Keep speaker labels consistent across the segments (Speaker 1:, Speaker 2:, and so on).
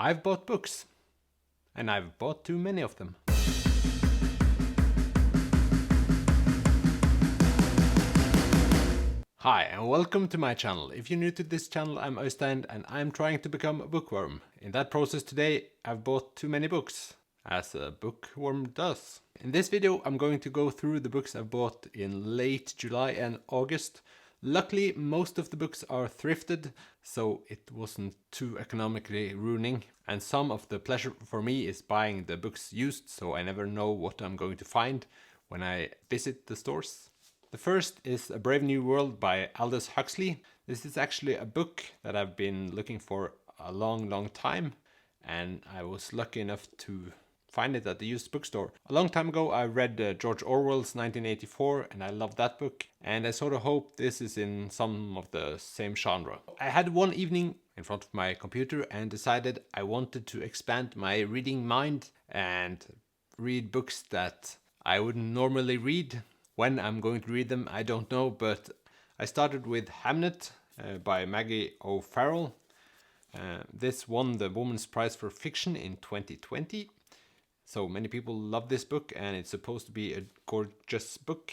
Speaker 1: I've bought books, and I've bought too many of them. Hi and welcome to my channel. If you're new to this channel, I'm Øystein and I'm trying to become a bookworm. In that process today, I've bought too many books, as a bookworm does. In this video, I'm going to go through the books I've bought in late July and August. Luckily, most of the books are thrifted, so it wasn't too economically ruining. And some of the pleasure for me is buying the books used, so I never know what I'm going to find when I visit the stores. The first is A Brave New World by Aldous Huxley. This is actually a book that I've been looking for a long time, and I was lucky enough to find it at the used bookstore. A long time ago I read George Orwell's 1984 and I love that book, and I sort of hope this is in some of the same genre. I had one evening in front of my computer and decided I wanted to expand my reading mind and read books that I wouldn't normally read. When I'm going to read them, I don't know, but I started with Hamnet by Maggie O'Farrell. This won the Women's Prize for Fiction in 2020. So many people love this book and it's supposed to be a gorgeous book.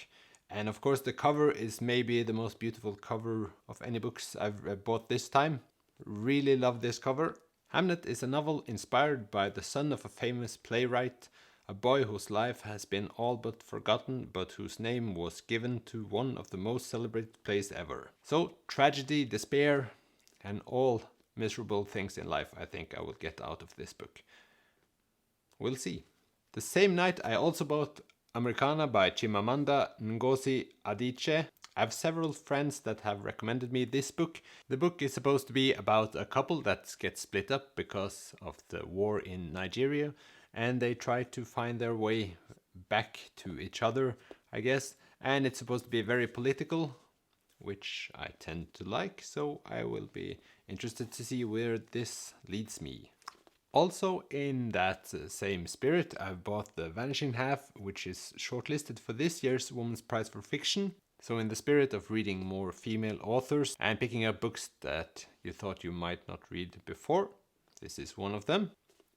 Speaker 1: And of course the cover is maybe the most beautiful cover of any books I've bought this time. Really love this cover. Hamnet is a novel inspired by the son of a famous playwright, a boy whose life has been all but forgotten, but whose name was given to one of the most celebrated plays ever. So, tragedy, despair, and all miserable things in life I think I will get out of this book. We'll see. The same night I also bought Americana by Chimamanda Ngozi Adichie. I have several friends that have recommended me this book. The book is supposed to be about a couple that gets split up because of the war in Nigeria, and they try to find their way back to each other, I guess. And it's supposed to be very political, which I tend to like, so I will be interested to see where this leads me. Also in that same spirit, I've bought The Vanishing Half, which is shortlisted for this year's Women's Prize for Fiction. So in the spirit of reading more female authors and picking up books that you thought you might not read before, this is one of them.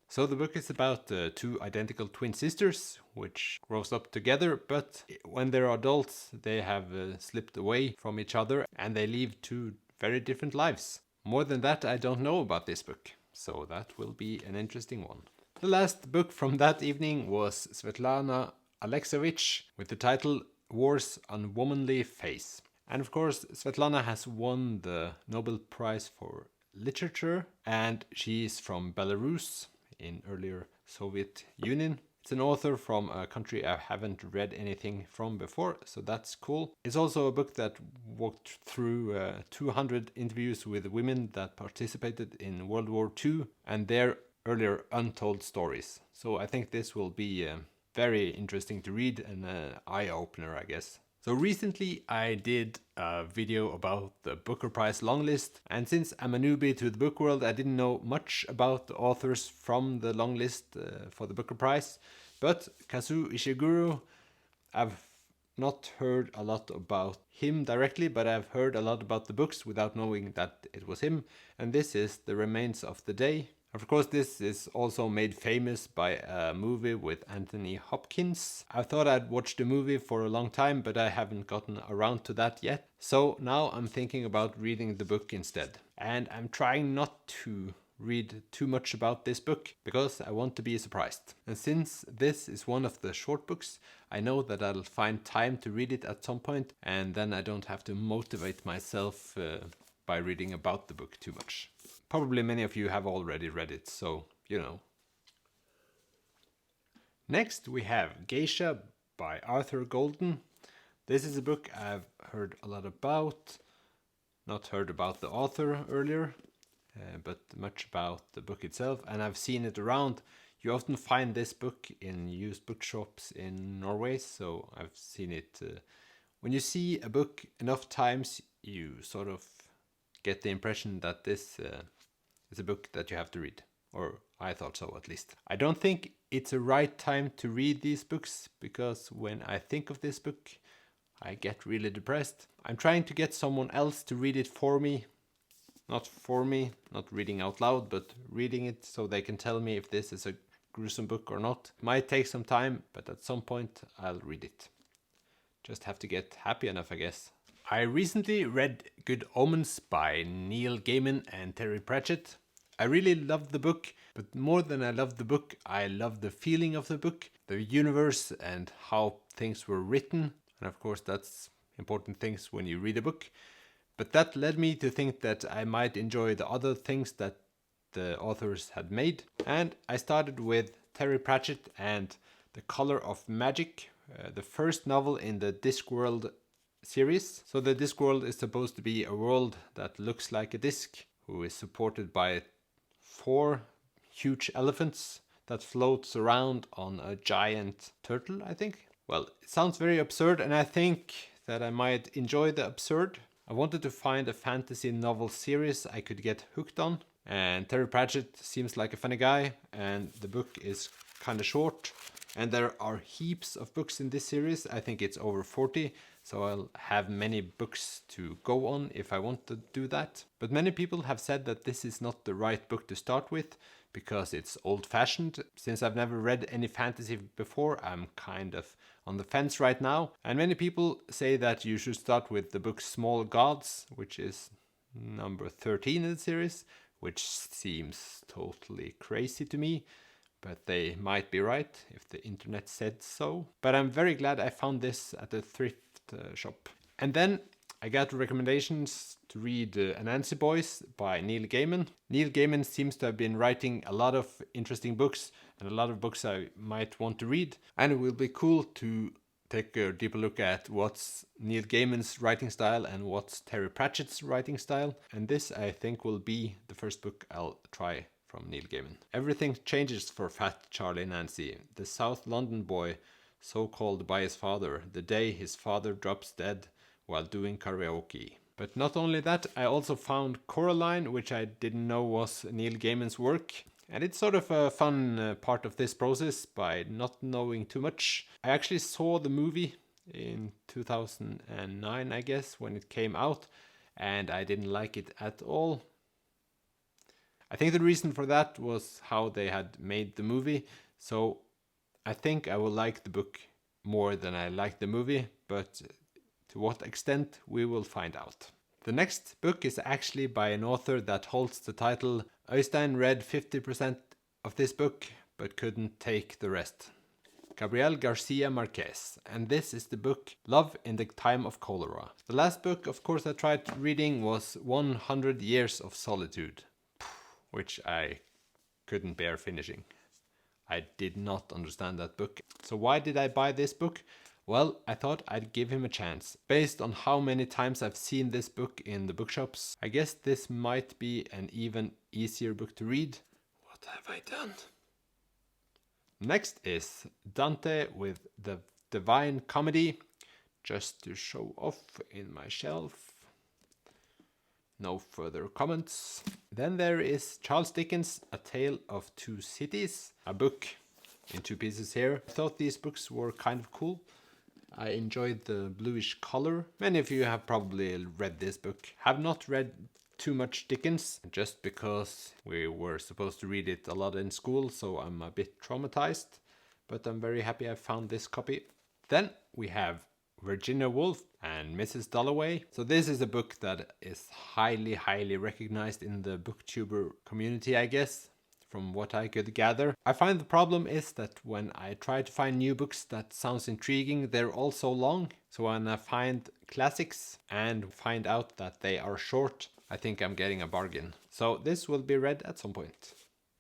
Speaker 1: So the book is about two identical twin sisters which grows up together, but when they're adults they have slipped away from each other and they live two very different lives. More than that I don't know about this book, so that will be an interesting one. The last book from that evening was Svetlana Alexievich with the title War's Unwomanly Face. And of course Svetlana has won the Nobel Prize for Literature and she is from Belarus in earlier Soviet Union. It's an author from a country I haven't read anything from before, so that's cool. It's also a book that walked through 200 interviews with women that participated in World War II and their earlier untold stories. So I think this will be very interesting to read and an eye-opener, I guess. So recently I did a video about the Booker Prize longlist, and since I'm a newbie to the book world I didn't know much about the authors from the longlist for the Booker Prize, but Kazuo Ishiguro, I've not heard a lot about him directly, but I've heard a lot about the books without knowing that it was him, and this is The Remains of the Day. Of course, this is also made famous by a movie with Anthony Hopkins. I thought I'd watched the movie for a long time, but I haven't gotten around to that yet. So now I'm thinking about reading the book instead. And I'm trying not to read too much about this book, because I want to be surprised. And since this is one of the short books, I know that I'll find time to read it at some point, and then I don't have to motivate myself by reading about the book too much. Probably many of you have already read it, so you know. Next we have Geisha by Arthur Golden. This is a book I've heard a lot about. Not heard about the author earlier, but much about the book itself, and I've seen it around. You often find this book in used bookshops in Norway, so I've seen it. When you see a book enough times, you sort of get the impression that this is a book that you have to read. Or I thought so, at least. I don't think it's a right time to read these books, because when I think of this book, I get really depressed. I'm trying to get someone else to read it for me. Not for me, not reading out loud, but reading it so they can tell me if this is a gruesome book or not. Might take some time, but at some point I'll read it. Just have to get happy enough, I guess. I recently read Good Omens by Neil Gaiman and Terry Pratchett. I really loved the book, but more than I loved the book, I loved the feeling of the book, the universe and how things were written. And of course that's important things when you read a book. But that led me to think that I might enjoy the other things that the authors had made. And I started with Terry Pratchett and The Color of Magic, the first novel in the Discworld series. So the Discworld is supposed to be a world that looks like a disc, who is supported by 4 huge elephants that floats around on a giant turtle, I think. Well, it sounds very absurd, and I think that I might enjoy the absurd. I wanted to find a fantasy novel series I could get hooked on, and Terry Pratchett seems like a funny guy, and the book is kind of short, and there are heaps of books in this series. I think it's over 40, so I'll have many books to go on if I want to do that. But many people have said that this is not the right book to start with because it's old-fashioned. Since I've never read any fantasy before, I'm kind of on the fence right now. And many people say that you should start with the book Small Gods, which is number 13 in the series, which seems totally crazy to me. But they might be right if the internet said so. But I'm very glad I found this at a thrift shop. And then I got recommendations to read Anansi Boys by Neil Gaiman. Neil Gaiman seems to have been writing a lot of interesting books and a lot of books I might want to read. And it will be cool to take a deeper look at what's Neil Gaiman's writing style and what's Terry Pratchett's writing style. And this, I think, will be the first book I'll try from Neil Gaiman. Everything changes for Fat Charlie Nancy, the South London boy, so called by his father, the day his father drops dead while doing karaoke. But not only that, I also found Coraline, which I didn't know was Neil Gaiman's work. And it's sort of a fun part of this process by not knowing too much. I actually saw the movie in 2009, I guess, when it came out, and I didn't like it at all. I think the reason for that was how they had made the movie, so I think I will like the book more than I like the movie, but to what extent we will find out. The next book is actually by an author that holds the title Øystein read 50% of this book but couldn't take the rest. Gabriel Garcia Marquez, and this is the book Love in the Time of Cholera. The last book, of course, I tried reading was 100 Years of Solitude, which I couldn't bear finishing. I did not understand that book. So why did I buy this book? Well, I thought I'd give him a chance. Based on how many times I've seen this book in the bookshops, I guess this might be an even easier book to read. What have I done? Next is Dante with the Divine Comedy, just to show off in my shelf. No further comments. Then there is Charles Dickens' A Tale of Two Cities, a book in 2 pieces here. I thought these books were kind of cool. I enjoyed the bluish color. Many of you have probably read this book. Have not read too much Dickens, just because we were supposed to read it a lot in school, so I'm a bit traumatized. But I'm very happy I found this copy. Then we have Virginia Woolf and Mrs. Dalloway. So this is a book that is highly recognized in the booktuber community, I guess, from what I could gather. I find the problem is that when I try to find new books that sounds intriguing, they're all so long. So when I find classics and find out that they are short, I think I'm getting a bargain. So this will be read at some point.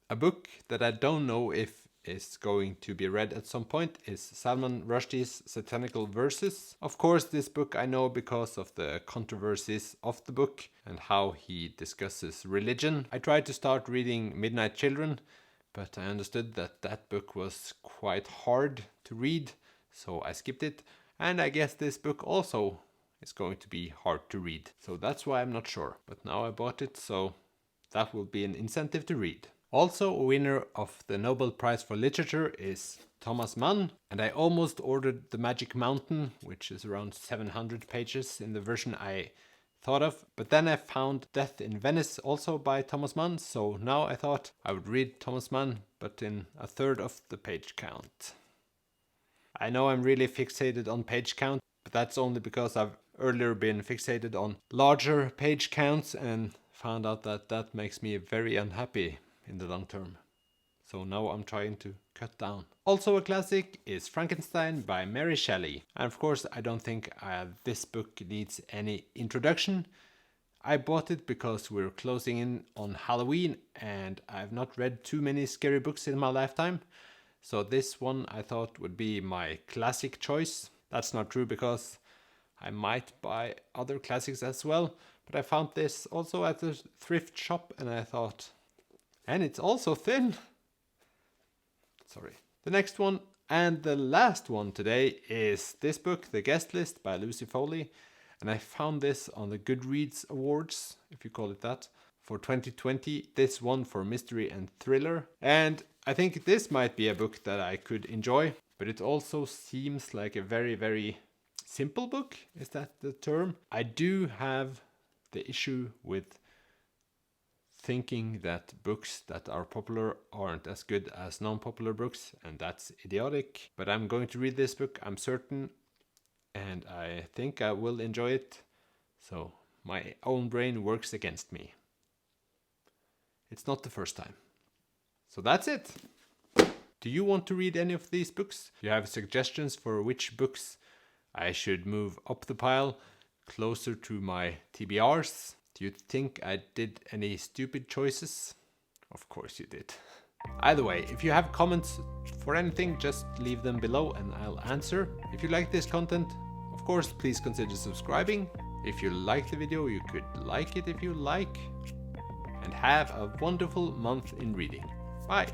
Speaker 1: A book that I don't know if is going to be read at some point is Salman Rushdie's Satanical Verses. Of course, this book I know because of the controversies of the book and how he discusses religion. I tried to start reading Midnight Children, but I understood that that book was quite hard to read, so I skipped it. And I guess this book also is going to be hard to read, so that's why I'm not sure. But now I bought it, so that will be an incentive to read. Also, a winner of the Nobel Prize for Literature is Thomas Mann, and I almost ordered The Magic Mountain, which is around 700 pages in the version I thought of. But then I found Death in Venice, also by Thomas Mann, so now I thought I would read Thomas Mann, but in a third of the page count. I know I'm really fixated on page count, but that's only because I've earlier been fixated on larger page counts and found out that that makes me very unhappy in the long term. So now I'm trying to cut down. Also a classic is Frankenstein by Mary Shelley. And of course I don't think this book needs any introduction. I bought it because we're closing in on Halloween and I've not read too many scary books in my lifetime. So this one I thought would be my classic choice. That's not true because I might buy other classics as well. But I found this also at the thrift shop and I thought, and it's also thin. Sorry. The next one and the last one today is this book, The Guest List by Lucy Foley. And I found this on the Goodreads Awards, if you call it that, for 2020. This one for mystery and thriller. And I think this might be a book that I could enjoy, but it also seems like a very, very simple book. Is that the term? I do have the issue with thinking that books that are popular aren't as good as non-popular books, and that's idiotic. But I'm going to read this book, I'm certain, and I think I will enjoy it. So my own brain works against me. It's not the first time. So that's it. Do you want to read any of these books? Do you have suggestions for which books I should move up the pile, closer to my TBRs? Do you think I did any stupid choices? Of course you did. Either way, if you have comments for anything, just leave them below and I'll answer. If you like this content, of course, please consider subscribing. If you like the video, you could like it if you like. And have a wonderful month in reading. Bye!